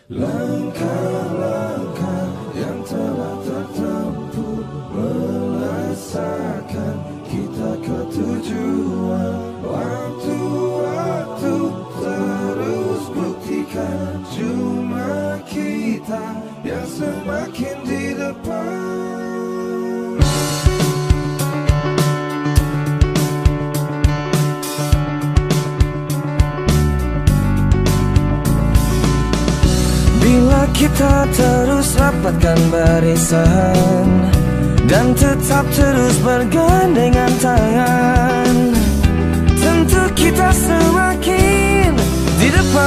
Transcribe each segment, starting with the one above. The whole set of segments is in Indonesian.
Langkah-langkah yang telah tertempuh merasakan kita ke tujuan. Waktu-waktu terus buktikan cuma kita yang semakin di depan. Bila kita terus rapatkan barisan dan tetap terus bergandengan tangan, tentu kita semakin di depan.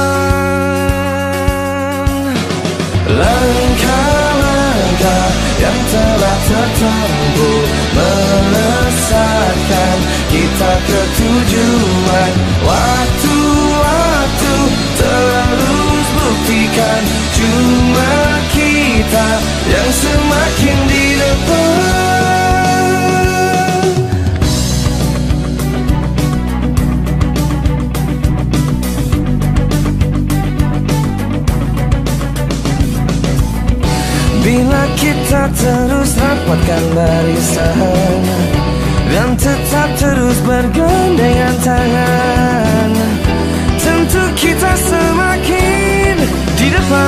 Langkah-langkah yang telah tertempuh merasakan kita ke tujuan. Waktu-waktu terus buktikan cuma kita yang semakin di depan. Bila kita terus rapatkan barisan dan tetap terus bergandengan tangan, tentu kita semakin di depan.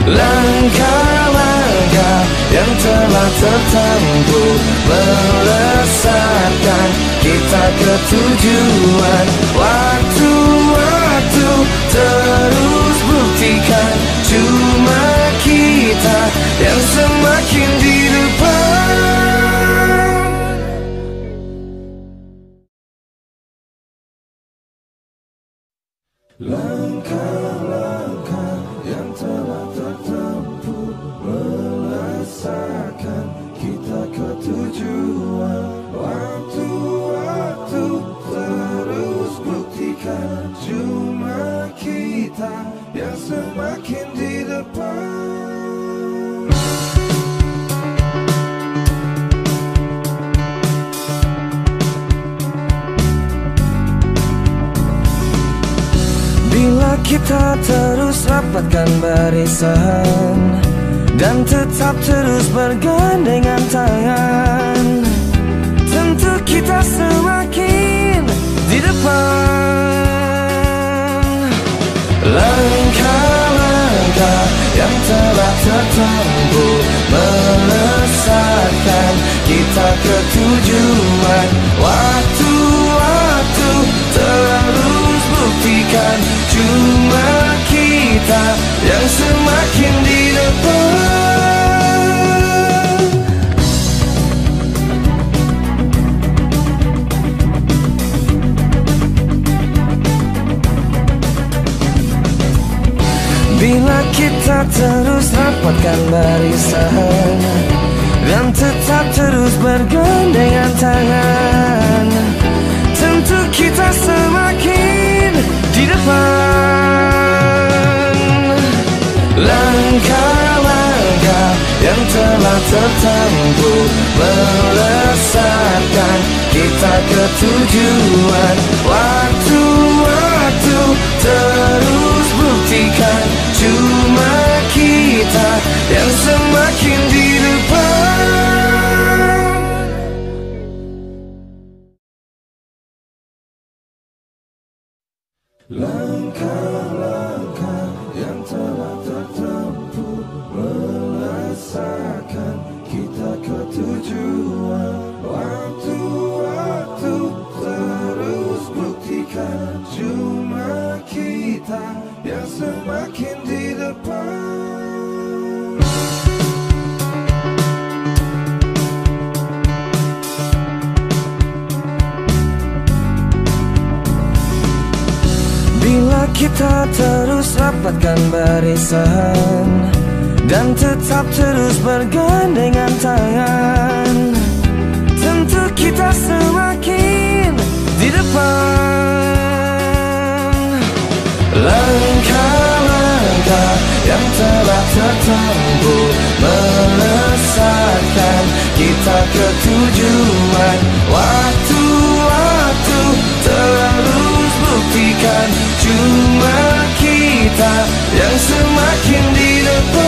Langkah-langkah yang telah tertempuh merasakan kita ke tujuan. Waktu-waktu terus buktikan cuma kita yang semakin di depan. Langkah-langkah yang telah tertempuh merasakan kita ke tujuan. Waktu-waktu terus buktikan cuma kita yang semakin di depan. Bila kita terus rapatkan barisan dan tetap terus bergandengan tangan, tentu kita semakin di depan. Langkah-langkah yang telah tertempuh merasakan kita ke tujuan. Waktu-waktu terus buktikan cuma kita yang semakin di depan. Bila kita terus rapatkan barisan dan tetap terus bergandengan tangan, tentu kita semakin di depan. Langkah-langkah yang telah tertempuh merasakan kita ke tujuan. Waktu-waktu terus buktikan cuma kita yang semakin di depan. Langkah-langkah yang telah tertempuh merasakan kita ke tujuan. Waktu-waktu terus buktikan cuma kita yang semakin di depan. Bila kita terus rapatkan barisan dan tetap terus bergandengan tangan, tentu kita semakin di depan. Langkah-langkah yang telah tertempuh merasakan kita ke tujuan. Waktu-waktu terus buktikan cuma kita semakin di depan.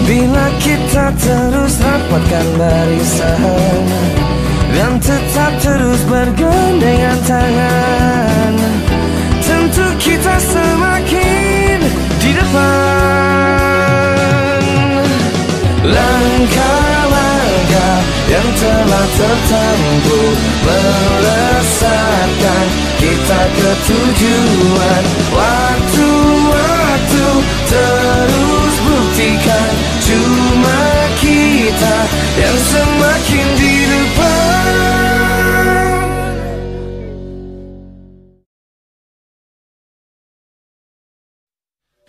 Bila kita terus rapatkan barisan dan tetap terus bergandengan tangan, tentu kita semakin di depan. Langkah-langkah yang telah tertempuh melesatkan kita ke tujuan. Waktu-waktu terus buktikan cuma kita yang semakin di depan.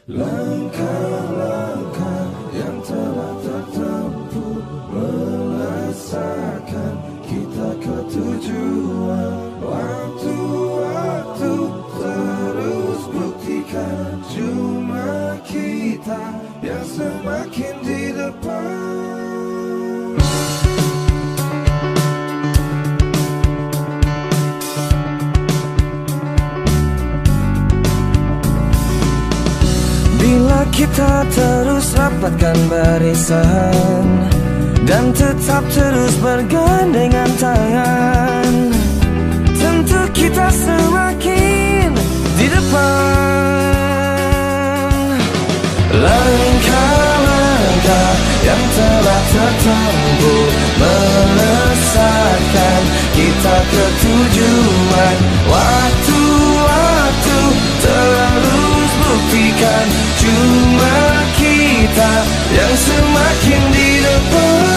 Langkah-langkah yang telah tertempuh melesatkan kita ke tujuan. Waktu-waktu terus buktikan cuma kita yang semakin di depan. Bila kita terus rapatkan barisan dan tetap terus bergandengan tangan, tentu kita semakin di depan. Langkah-langkah yang telah tertempuh melesatkan kita ke tujuan. Waktu-waktu terus buktikan cuma kita yang semakin di depan.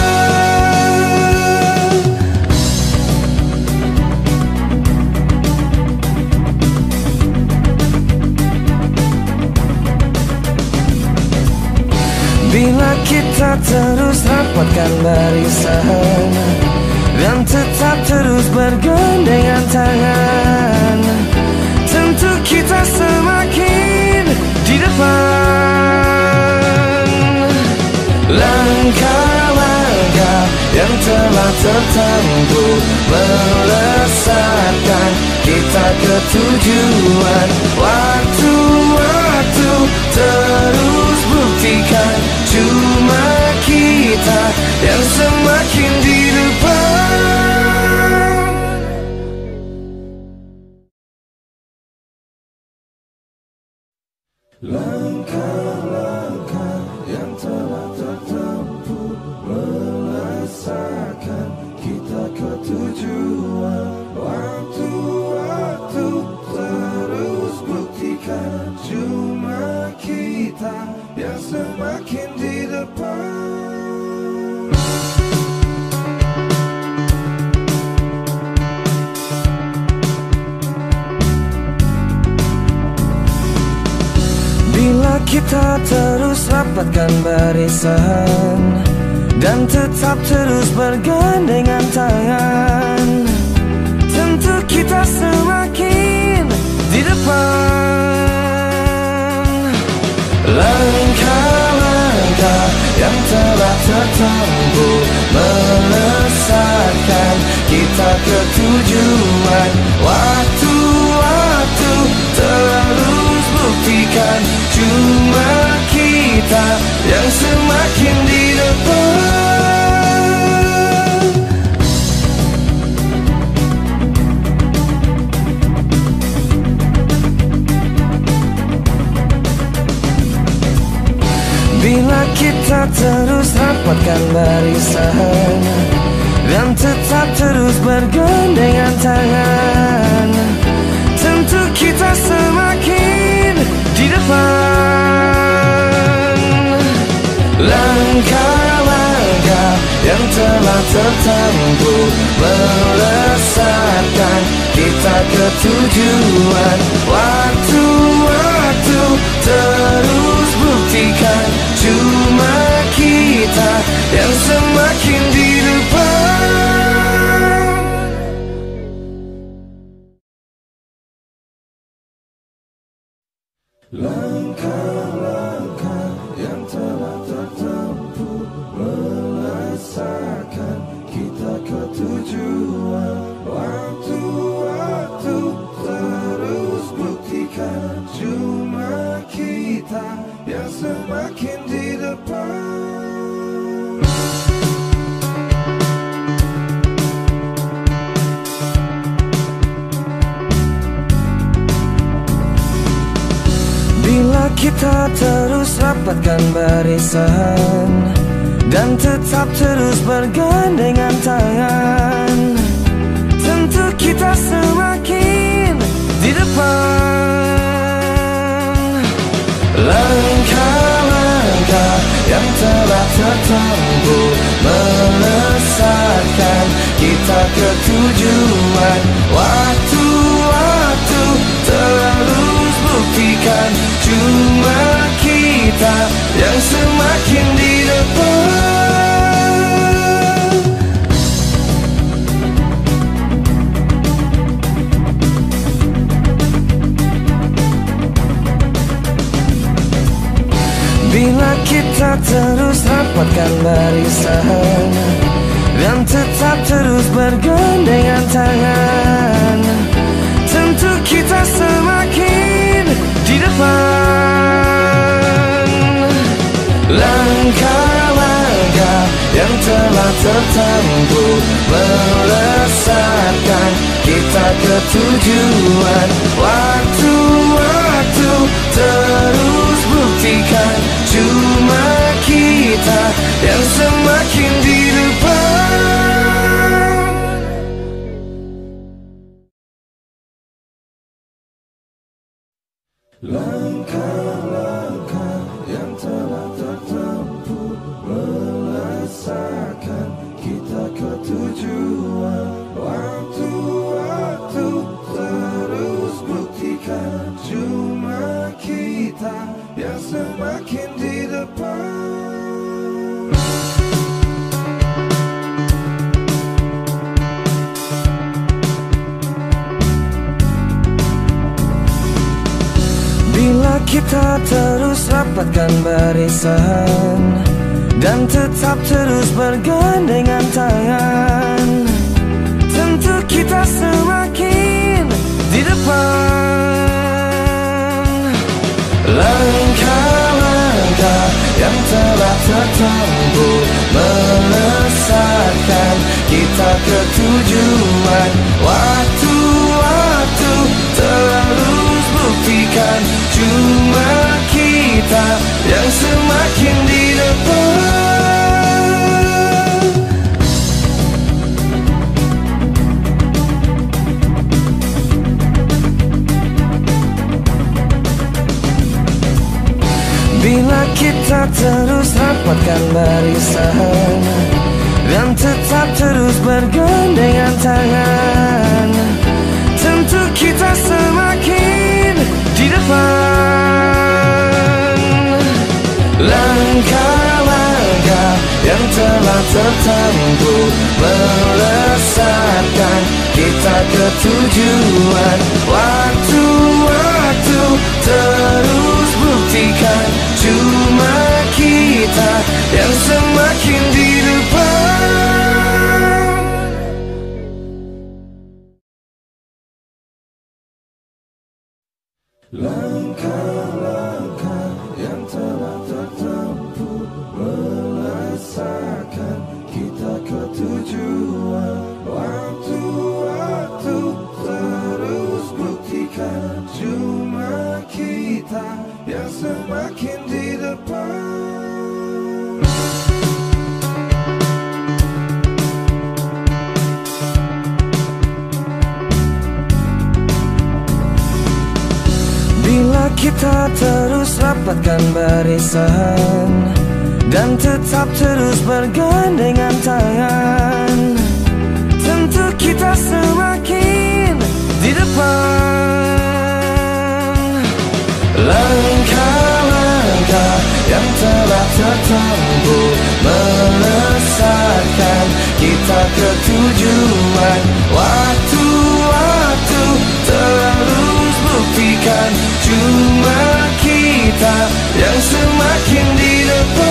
Bila kita terus rapatkan barisan dan tetap terus bergandengan tangan, tentu kita semakin di depan. Langkah-langkah yang telah tertempuh melesatkan kita ke tujuan. Waktu-waktu terus buktikan cuma kita yang semakin di depan. Langkah-langkah yang telah tertempuh melesatkan kita ke tujuan. Waktu-waktu terus buktikan cuma kita yang semakin di depan. Bila kita terus rapatkan barisan dan tetap terus bergandengan tangan, tentu kita semakin di depan. Langkah-langkah yang telah tertempuh melesatkan kita ke tujuan. Waktu-waktu terus buktikan cuma kita yang semakin di depan. Bila kita terus rapatkan barisan dan tetap terus bergandengan tangan, tentu kita semakin di depan. Langkah-langkah yang telah tertempuh melesatkan kita ke tujuan. Waktu-waktu terus buktikan cuma kita yang semakin di depan. Langkah-langkah yang telah tertempuh kita terus rapatkan barisan dan tetap terus bergandengan tangan, tentu kita semakin di depan. Langkah-langkah yang telah tertempuh melesatkan kita ke tujuan. Waktu-waktu terus buktikan cuma kita yang semakin di depan. Bila kita terus rapatkan barisan dan tetap terus bergandengan tangan, tentu kita semakin di depan. Langkah-langkah yang telah tertempuh melesatkan kita ke tujuan. Waktu-waktu terus buktikan cuma kita yang semakin di depan. Langkah-langkah yang telah tertempuh melesatkan kita ke tujuan. Waktu-waktu terus buktikan cuma kita yang semakin di depan. Bila kita terus rapatkan barisan dan tetap terus bergandengan tangan, tentu kita semakin di depan. Langkah-langkah yang telah tertempuh melesatkan kita ke tujuan. Waktu-waktu terus buktikan cuma kita yang semakin di depan. Bila kita terus rapatkan barisan dan tetap terus bergandengan tangan, tentu kita semakin di depan. Langkah-langkah yang telah tertempuh melesatkan kita ke tujuan. Waktu-waktu terus buktikan cuma kita yang semakin di depan. Langkah-langkah yang telah tertempuh melesatkan kita ke tujuan. Waktu-waktu terus buktikan cuma kita yang semakin di depan. Bila kita terus rapatkan barisan dan tetap terus bergandengan tangan, tentu kita semakin di depan. Langkah-langkah yang telah tertempuh melesatkan kita ke tujuan. Waktu-waktu terus buktikan cuma kita yang semakin di depan.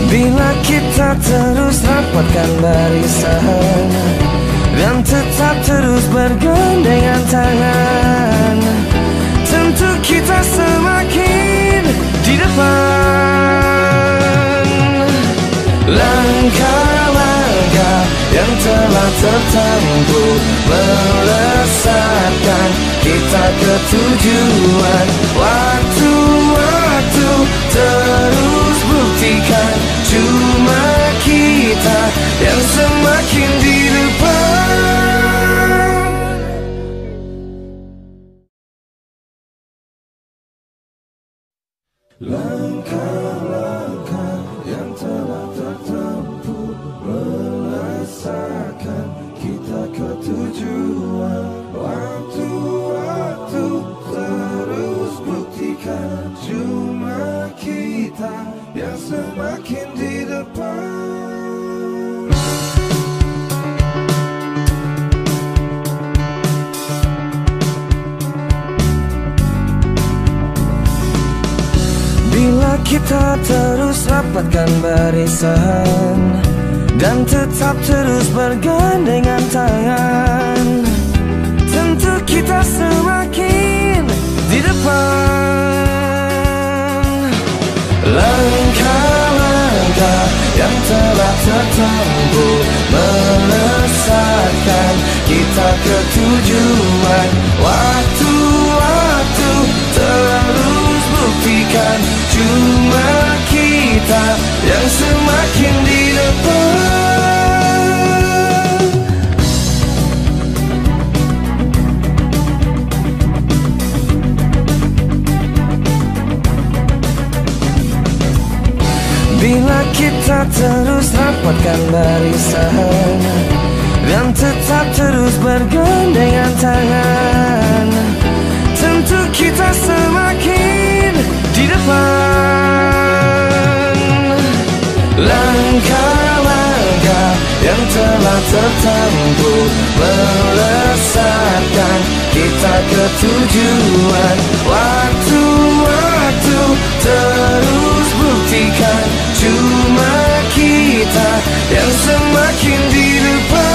Bila kita terus rapatkan barisan dan tetap terus bergandengan tangan, tentu kita semakin di depan. telah tertempuh, melesatkan kita ke tujuan. Waktu-waktu terus buktikan, cuma kita yang semakin di depan. Langkah-langkah yang telah tertempuh, melesatkan kita ke tujuan. Waktu-waktu terus buktikan, cuma kita yang semakin di depan. Bila kita terus rapatkan barisan dan tetap terus bergandengan tangan, tentu kita semakin di depan. Langkah-langkah yang telah tertempuh, melesatkan kita ke tujuan. Waktu-waktu terus buktikan, cuma kita yang semakin di depan. Bila kita terus rapatkan barisan dan tetap terus bergandengan tangan, tentu kita semakin di depan. Langkah-langkah yang telah tertempuh, melesatkan kita ke tujuan. Waktu-waktu terus buktikan, cuma kita yang semakin di depan.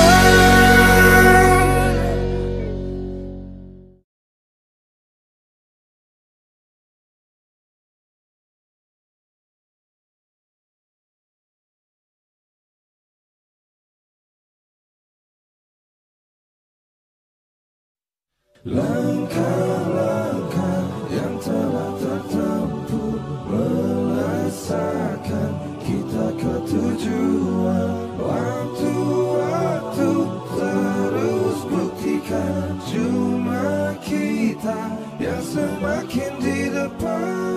Langkah-langkah yang telah tertempuh, melesatkan kita ke tujuan. Waktu-waktu terus buktikan, cuma kita yang semakin di depan.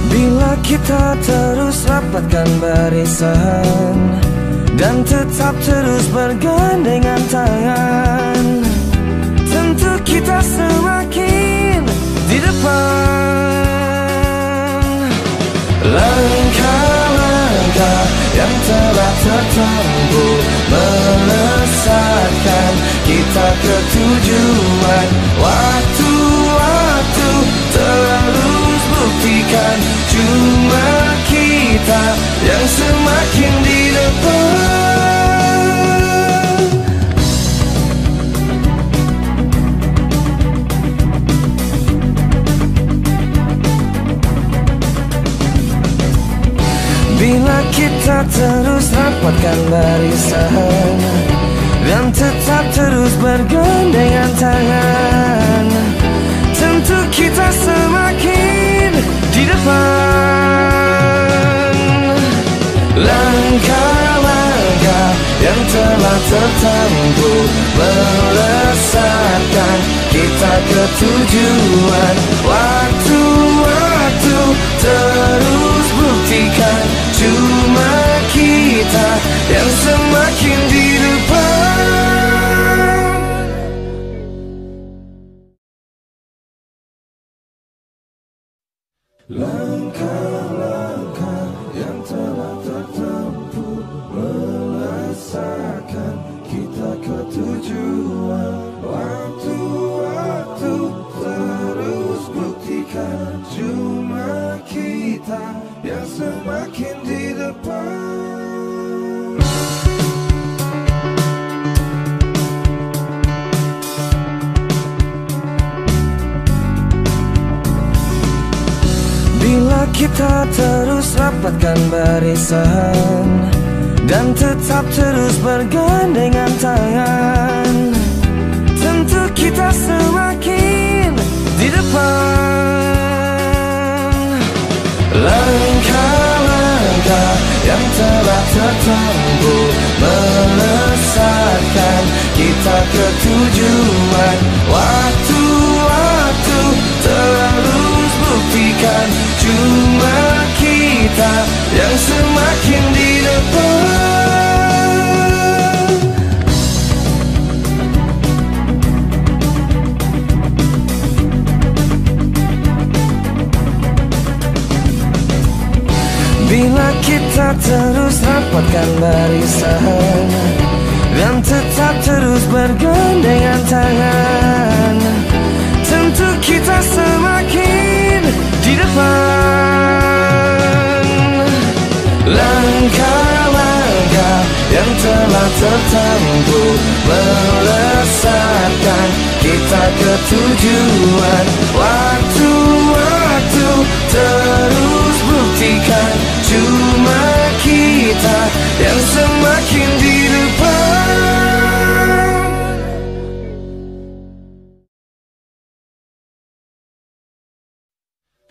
Bila kita terus rapatkan barisan dan tetap terus bergandengan tangan, tentu kita semakin di depan. Langkah-langkah yang telah tertempuh, melesatkan kita ke tujuan. Waktu-waktu terus buktikan, cuma kita yang semakin di depan. Bila kita terus rapatkan barisan dan tetap terus bergandengan tangan, tentu kita semakin di depan. Langkah-langkah yang telah tertempuh, melesatkan kita ke tujuan. Waktu-waktu terus buktikan, cuma kita yang semakin di depan. Langkah-langkah yang telah tertempuh, melesatkan kita ke tujuan. Waktu-waktu terus buktikan, cuma kita yang semakin di depan. kita terus rapatkan barisan dan tetap terus bergandengan tangan, tentu kita semakin di depan. Langkah-langkah yang telah tertempuh melesatkan kita ke tujuan. Waktu-waktu terus buktikan cuma kita yang semakin di depan. Bila kita terus rapatkan barisan dan tetap terus bergandengan tangan, tentu kita semakin di depan. Langkah-langkah yang telah tertempuh melesatkan kita ke tujuan. Waktu-waktu terus buktikan cuma kita yang semakin di depan.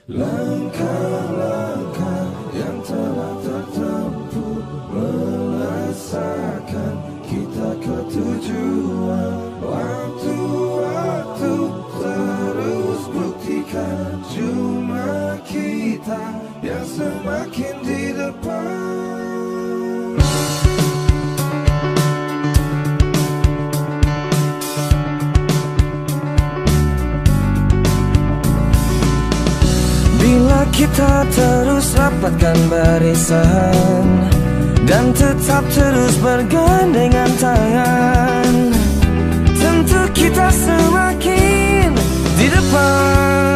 Langkah-langkah yang telah tertempuh melesatkan kita ke tujuan. Waktu-waktu terus buktikan cuma kita yang semakin di depan. Bila kita terus rapatkan barisan dan tetap terus bergandengan tangan, tentu kita semakin di depan.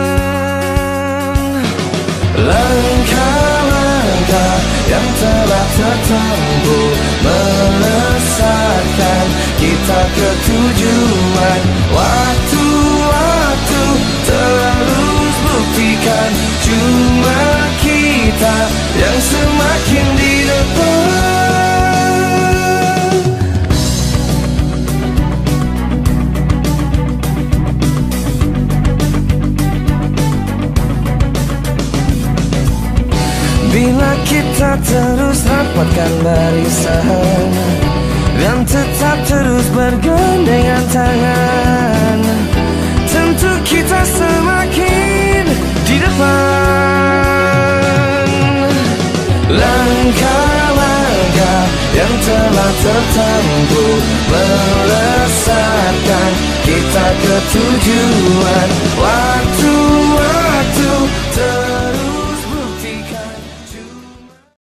Langkah-langkah yang telah tertempuh melesatkan kita ke tujuan. Waktu-waktu terus buktikan cuma kita yang semakin di depan. Bila kita terus rapatkan barisan dan tetap terus bergandengan tangan, tentu kita semakin di depan. Langkah-langkah yang telah tertempuh melesatkan kita ke tujuan.